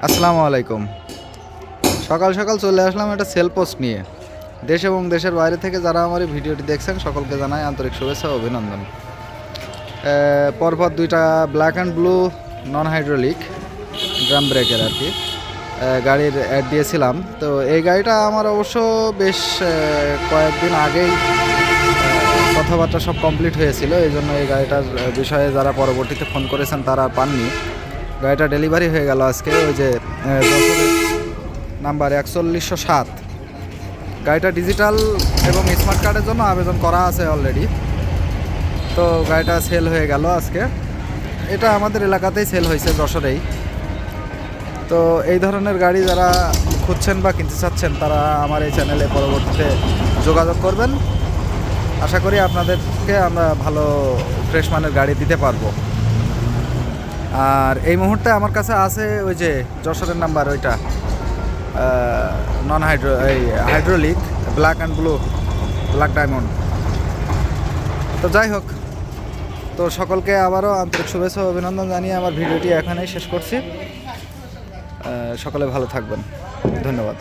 আসসালামু আলাইকুম। সকাল সকাল চলে আসলাম একটা সেল পোস্ট নিয়ে। দেশ এবং দেশের বাইরে থেকে যারা আমার এই ভিডিওটি দেখছেন সকলকে জানাই আন্তরিক শুভেচ্ছা ও অভিনন্দন। পরপর দুইটা black and blue non hydraulic drum ব্রেকের আর কি গাড়ির অ্যাড দিয়েছিলাম। তো এই গাড়িটা আমার অবশ্য বেশ কয়েকদিন আগেই কথাবার্তা সব কমপ্লিট হয়েছিল, এই জন্য এই গাড়িটার বিষয়ে যারা পরবর্তীতে ফোন করেছেন তারা আর পাননি। গাড়িটা ডেলিভারি হয়ে গেল আজকে, ওই যে যশোরের নাম্বার 4107। গাড়িটা ডিজিটাল এবং স্মার্ট কার্ডের জন্য আবেদন করা আছে অলরেডি। তো গাড়িটা সেল হয়ে গেল আজকে। এটা আমাদের এলাকাতেই সেল হয়েছে, যশোরেই। তো এই ধরনের গাড়ি যারা খুঁজছেন বা কিনতে চাচ্ছেন তারা আমার এই চ্যানেলে পরবর্তীতে যোগাযোগ করবেন। আশা করি আপনাদেরকে আমরা ভালো ফ্রেশ মানের গাড়ি দিতে পারবো। আর এই মুহূর্তে আমার কাছে আছে ওই যে যশোরের নাম্বার, ওইটা non hydraulic black and blue black diamond. তো যাই হোক, তো সকলকে আবারও আন্তরিক শুভেচ্ছা ও অভিনন্দন জানিয়ে আমার ভিডিওটি এখানেই শেষ করছি। সকলে ভালো থাকবেন, ধন্যবাদ।